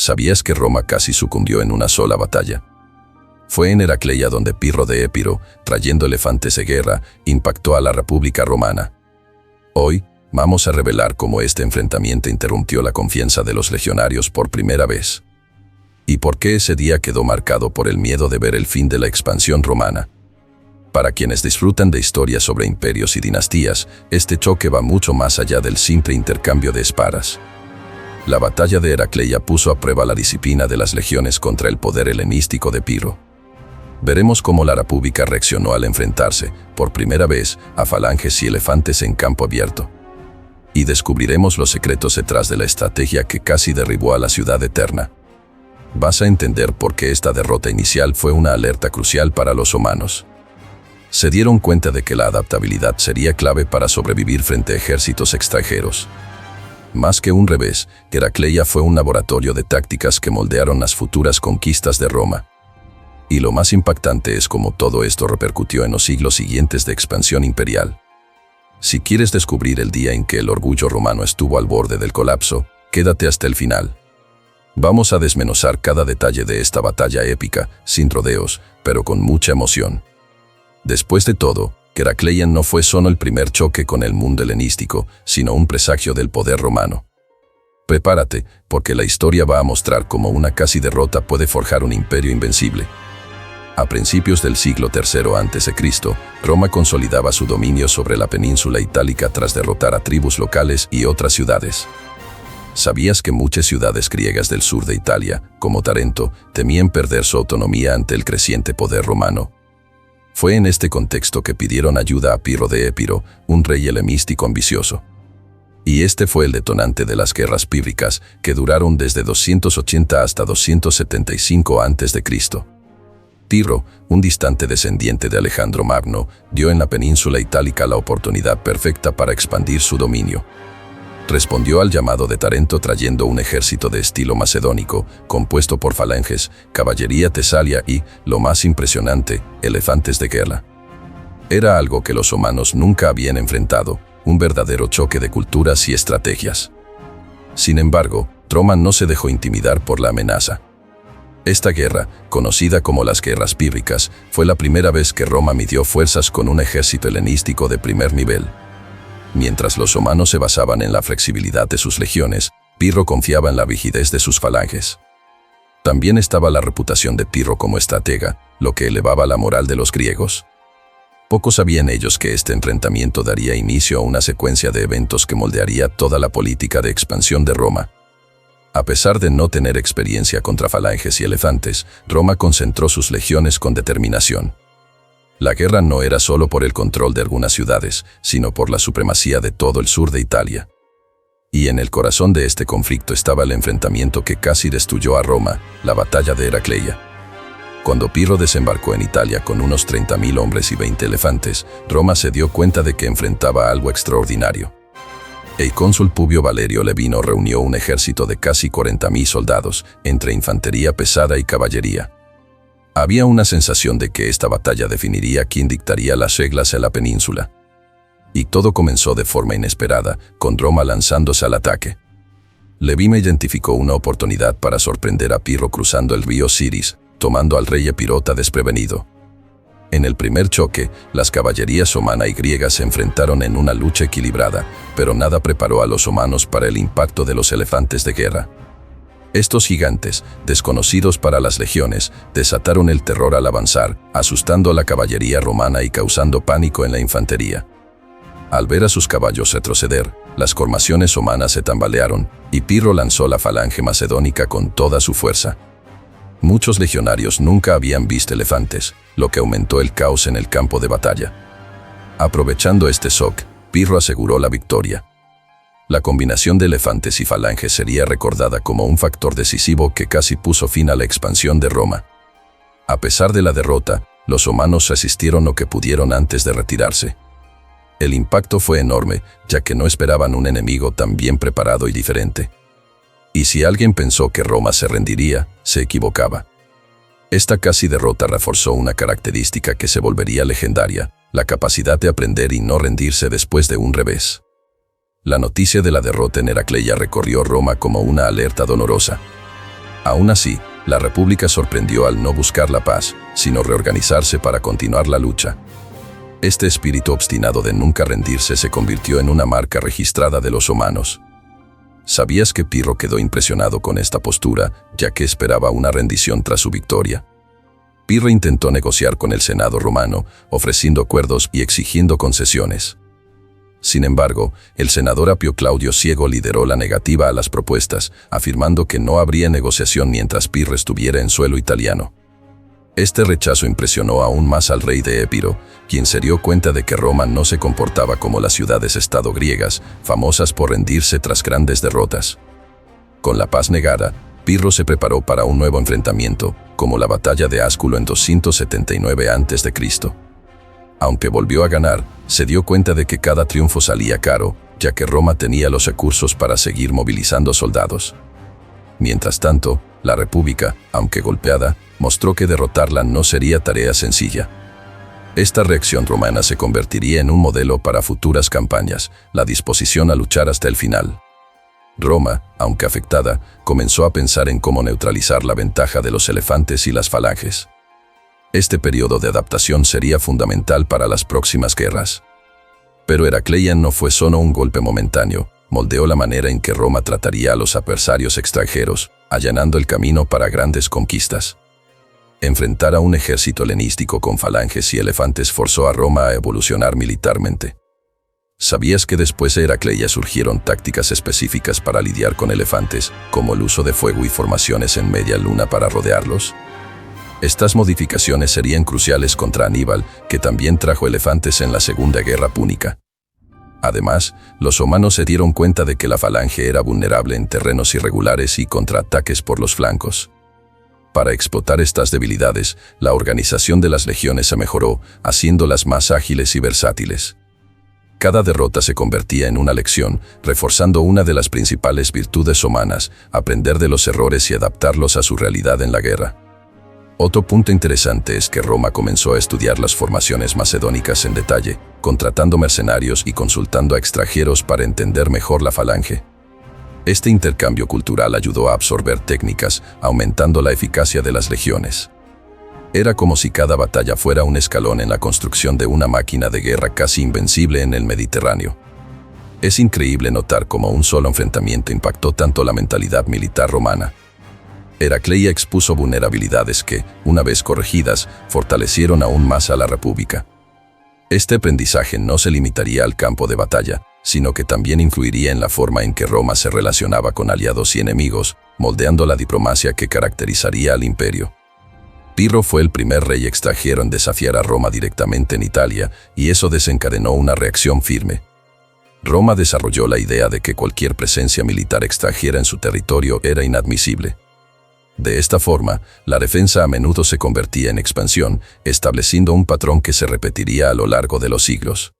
¿Sabías que Roma casi sucumbió en una sola batalla? Fue en Heracleia donde Pirro de Épiro, trayendo elefantes de guerra, impactó a la República Romana. Hoy, vamos a revelar cómo este enfrentamiento interrumpió la confianza de los legionarios por primera vez. Y por qué ese día quedó marcado por el miedo de ver el fin de la expansión romana. Para quienes disfrutan de historias sobre imperios y dinastías, este choque va mucho más allá del simple intercambio de espadas. La batalla de Heracleia puso a prueba la disciplina de las legiones contra el poder helenístico de Pirro. Veremos cómo la República reaccionó al enfrentarse, por primera vez, a falanges y elefantes en campo abierto. Y descubriremos los secretos detrás de la estrategia que casi derribó a la ciudad eterna. Vas a entender por qué esta derrota inicial fue una alerta crucial para los romanos. Se dieron cuenta de que la adaptabilidad sería clave para sobrevivir frente a ejércitos extranjeros. Más que un revés, Heracleia fue un laboratorio de tácticas que moldearon las futuras conquistas de Roma. Y lo más impactante es cómo todo esto repercutió en los siglos siguientes de expansión imperial. Si quieres descubrir el día en que el orgullo romano estuvo al borde del colapso, quédate hasta el final. Vamos a desmenuzar cada detalle de esta batalla épica, sin rodeos, pero con mucha emoción. Después de todo, Heracleia no fue solo el primer choque con el mundo helenístico, sino un presagio del poder romano. Prepárate, porque la historia va a mostrar cómo una casi derrota puede forjar un imperio invencible. A principios del siglo III a.C., Roma consolidaba su dominio sobre la península itálica tras derrotar a tribus locales y otras ciudades. ¿Sabías que muchas ciudades griegas del sur de Italia, como Tarento, temían perder su autonomía ante el creciente poder romano? Fue en este contexto que pidieron ayuda a Pirro de Épiro, un rey helenístico ambicioso. Y este fue el detonante de las guerras pírricas, que duraron desde 280 hasta 275 a.C. Pirro, un distante descendiente de Alejandro Magno, dio en la península itálica la oportunidad perfecta para expandir su dominio. Respondió al llamado de Tarento trayendo un ejército de estilo macedónico, compuesto por falanges, caballería tesalia y, lo más impresionante, elefantes de guerra. Era algo que los romanos nunca habían enfrentado, un verdadero choque de culturas y estrategias. Sin embargo, Roma no se dejó intimidar por la amenaza. Esta guerra, conocida como las guerras pírricas, fue la primera vez que Roma midió fuerzas con un ejército helenístico de primer nivel. Mientras los romanos se basaban en la flexibilidad de sus legiones, Pirro confiaba en la rigidez de sus falanges. También estaba la reputación de Pirro como estratega, lo que elevaba la moral de los griegos. Pocos sabían ellos que este enfrentamiento daría inicio a una secuencia de eventos que moldearía toda la política de expansión de Roma. A pesar de no tener experiencia contra falanges y elefantes, Roma concentró sus legiones con determinación. La guerra no era solo por el control de algunas ciudades, sino por la supremacía de todo el sur de Italia. Y en el corazón de este conflicto estaba el enfrentamiento que casi destruyó a Roma, la batalla de Heracleia. Cuando Pirro desembarcó en Italia con unos 30.000 hombres y 20 elefantes, Roma se dio cuenta de que enfrentaba algo extraordinario. El cónsul Publio Valerio Levino reunió un ejército de casi 40.000 soldados, entre infantería pesada y caballería. Había una sensación de que esta batalla definiría quién dictaría las reglas en la península. Y todo comenzó de forma inesperada, con Roma lanzándose al ataque. Levino identificó una oportunidad para sorprender a Pirro cruzando el río Siris, tomando al rey epirota desprevenido. En el primer choque, las caballerías romana y griega se enfrentaron en una lucha equilibrada, pero nada preparó a los romanos para el impacto de los elefantes de guerra. Estos gigantes, desconocidos para las legiones, desataron el terror al avanzar, asustando a la caballería romana y causando pánico en la infantería. Al ver a sus caballos retroceder, las formaciones romanas se tambalearon, y Pirro lanzó la falange macedónica con toda su fuerza. Muchos legionarios nunca habían visto elefantes, lo que aumentó el caos en el campo de batalla. Aprovechando este shock, Pirro aseguró la victoria. La combinación de elefantes y falanges sería recordada como un factor decisivo que casi puso fin a la expansión de Roma. A pesar de la derrota, los romanos resistieron lo que pudieron antes de retirarse. El impacto fue enorme, ya que no esperaban un enemigo tan bien preparado y diferente. Y si alguien pensó que Roma se rendiría, se equivocaba. Esta casi derrota reforzó una característica que se volvería legendaria, la capacidad de aprender y no rendirse después de un revés. La noticia de la derrota en Heracleia recorrió Roma como una alerta dolorosa. Aún así, la República sorprendió al no buscar la paz, sino reorganizarse para continuar la lucha. Este espíritu obstinado de nunca rendirse se convirtió en una marca registrada de los omanos. ¿Sabías que Pirro quedó impresionado con esta postura, ya que esperaba una rendición tras su victoria? Pirro intentó negociar con el Senado romano, ofreciendo acuerdos y exigiendo concesiones. Sin embargo, el senador Apio Claudio Ciego lideró la negativa a las propuestas, afirmando que no habría negociación mientras Pirro estuviera en suelo italiano. Este rechazo impresionó aún más al rey de Épiro, quien se dio cuenta de que Roma no se comportaba como las ciudades-estado griegas, famosas por rendirse tras grandes derrotas. Con la paz negada, Pirro se preparó para un nuevo enfrentamiento, como la batalla de Ásculo en 279 a.C. Aunque volvió a ganar, se dio cuenta de que cada triunfo salía caro, ya que Roma tenía los recursos para seguir movilizando soldados. Mientras tanto, la República, aunque golpeada, mostró que derrotarla no sería tarea sencilla. Esta reacción romana se convertiría en un modelo para futuras campañas, la disposición a luchar hasta el final. Roma, aunque afectada, comenzó a pensar en cómo neutralizar la ventaja de los elefantes y las falanges. Este periodo de adaptación sería fundamental para las próximas guerras. Pero Heracleian no fue solo un golpe momentáneo, moldeó la manera en que Roma trataría a los adversarios extranjeros, allanando el camino para grandes conquistas. Enfrentar a un ejército helenístico con falanges y elefantes forzó a Roma a evolucionar militarmente. ¿Sabías que después de Heracleia surgieron tácticas específicas para lidiar con elefantes, como el uso de fuego y formaciones en media luna para rodearlos? Estas modificaciones serían cruciales contra Aníbal, que también trajo elefantes en la Segunda Guerra Púnica. Además, los omanos se dieron cuenta de que la falange era vulnerable en terrenos irregulares y contra ataques por los flancos. Para explotar estas debilidades, la organización de las legiones se mejoró, haciéndolas más ágiles y versátiles. Cada derrota se convertía en una lección, reforzando una de las principales virtudes humanas, aprender de los errores y adaptarlos a su realidad en la guerra. Otro punto interesante es que Roma comenzó a estudiar las formaciones macedónicas en detalle, contratando mercenarios y consultando a extranjeros para entender mejor la falange. Este intercambio cultural ayudó a absorber técnicas, aumentando la eficacia de las legiones. Era como si cada batalla fuera un escalón en la construcción de una máquina de guerra casi invencible en el Mediterráneo. Es increíble notar cómo un solo enfrentamiento impactó tanto la mentalidad militar romana. Heracleia expuso vulnerabilidades que, una vez corregidas, fortalecieron aún más a la República. Este aprendizaje no se limitaría al campo de batalla, sino que también influiría en la forma en que Roma se relacionaba con aliados y enemigos, moldeando la diplomacia que caracterizaría al imperio. Pirro fue el primer rey extranjero en desafiar a Roma directamente en Italia, y eso desencadenó una reacción firme. Roma desarrolló la idea de que cualquier presencia militar extranjera en su territorio era inadmisible. De esta forma, la defensa a menudo se convertía en expansión, estableciendo un patrón que se repetiría a lo largo de los siglos.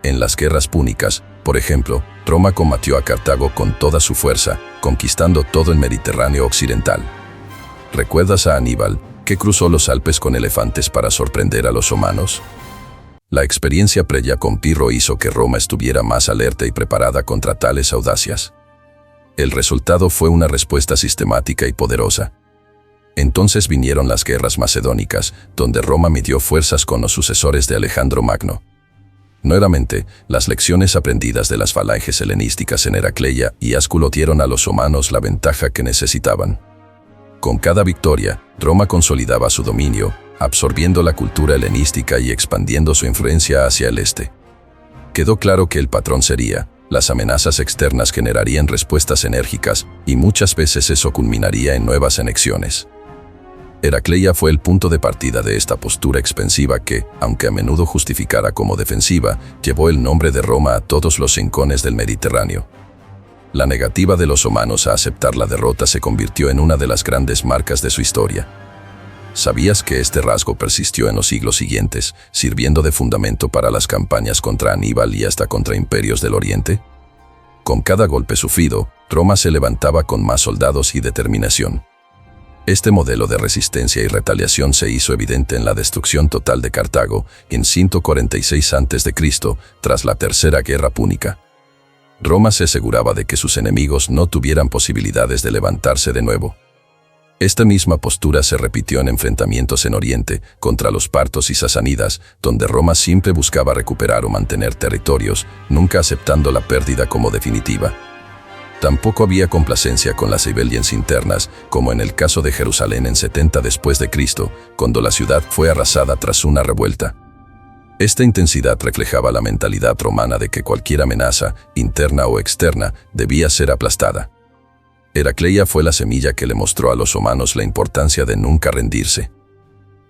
En las guerras púnicas, por ejemplo, Roma combatió a Cartago con toda su fuerza, conquistando todo el Mediterráneo occidental. ¿Recuerdas a Aníbal, que cruzó los Alpes con elefantes para sorprender a los omanos? La experiencia previa con Pirro hizo que Roma estuviera más alerta y preparada contra tales audacias. El resultado fue una respuesta sistemática y poderosa. Entonces vinieron las guerras macedónicas, donde Roma midió fuerzas con los sucesores de Alejandro Magno. Nuevamente, las lecciones aprendidas de las falanges helenísticas en Heracleia y Ásculo dieron a los omanos la ventaja que necesitaban. Con cada victoria, Roma consolidaba su dominio, absorbiendo la cultura helenística y expandiendo su influencia hacia el este. Quedó claro que el patrón sería: las amenazas externas generarían respuestas enérgicas, y muchas veces eso culminaría en nuevas anexiones. Heracleia fue el punto de partida de esta postura expansiva que, aunque a menudo justificara como defensiva, llevó el nombre de Roma a todos los rincones del Mediterráneo. La negativa de los omanos a aceptar la derrota se convirtió en una de las grandes marcas de su historia. ¿Sabías que este rasgo persistió en los siglos siguientes, sirviendo de fundamento para las campañas contra Aníbal y hasta contra imperios del Oriente? Con cada golpe sufrido, Roma se levantaba con más soldados y determinación. Este modelo de resistencia y retaliación se hizo evidente en la destrucción total de Cartago en 146 a.C., tras la Tercera Guerra Púnica. Roma se aseguraba de que sus enemigos no tuvieran posibilidades de levantarse de nuevo. Esta misma postura se repitió en enfrentamientos en Oriente contra los partos y sasánidas, donde Roma siempre buscaba recuperar o mantener territorios, nunca aceptando la pérdida como definitiva. Tampoco había complacencia con las rebeliones internas, como en el caso de Jerusalén en 70 después de Cristo, cuando la ciudad fue arrasada tras una revuelta. Esta intensidad reflejaba la mentalidad romana de que cualquier amenaza, interna o externa, debía ser aplastada. Heracleia fue la semilla que le mostró a los romanos la importancia de nunca rendirse.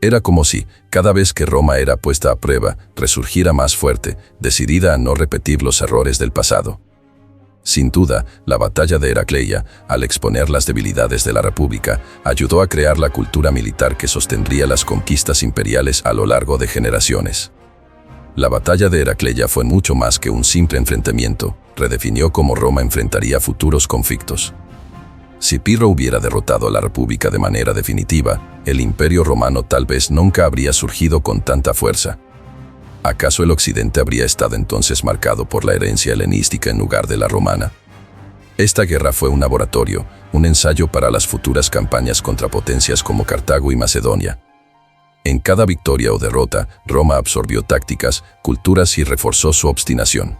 Era como si, cada vez que Roma era puesta a prueba, resurgiera más fuerte, decidida a no repetir los errores del pasado. Sin duda, la batalla de Heracleia, al exponer las debilidades de la República, ayudó a crear la cultura militar que sostendría las conquistas imperiales a lo largo de generaciones. La batalla de Heracleia fue mucho más que un simple enfrentamiento, redefinió cómo Roma enfrentaría futuros conflictos. Si Pirro hubiera derrotado a la República de manera definitiva, el Imperio Romano tal vez nunca habría surgido con tanta fuerza. ¿Acaso el Occidente habría estado entonces marcado por la herencia helenística en lugar de la romana? Esta guerra fue un laboratorio, un ensayo para las futuras campañas contra potencias como Cartago y Macedonia. En cada victoria o derrota, Roma absorbió tácticas, culturas y reforzó su obstinación.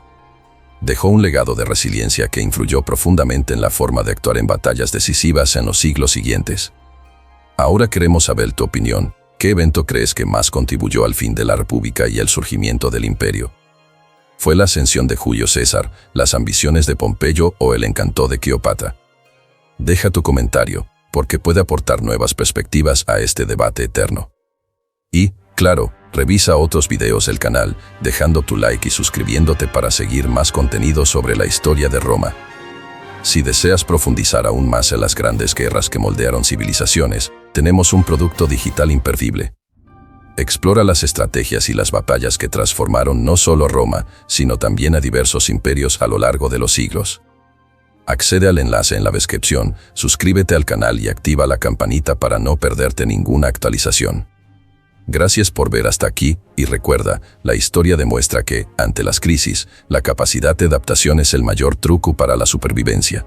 Dejó un legado de resiliencia que influyó profundamente en la forma de actuar en batallas decisivas en los siglos siguientes. Ahora queremos saber tu opinión. ¿Qué evento crees que más contribuyó al fin de la República y el surgimiento del imperio? ¿Fue la ascensión de Julio César, las ambiciones de Pompeyo o el encanto de Cleopatra? Deja tu comentario, porque puede aportar nuevas perspectivas a este debate eterno. Y, claro, revisa otros videos del canal, dejando tu like y suscribiéndote para seguir más contenido sobre la historia de Roma. Si deseas profundizar aún más en las grandes guerras que moldearon civilizaciones, tenemos un producto digital imperdible. Explora las estrategias y las batallas que transformaron no solo a Roma, sino también a diversos imperios a lo largo de los siglos. Accede al enlace en la descripción, suscríbete al canal y activa la campanita para no perderte ninguna actualización. Gracias por ver hasta aquí, y recuerda, la historia demuestra que, ante las crisis, la capacidad de adaptación es el mayor truco para la supervivencia.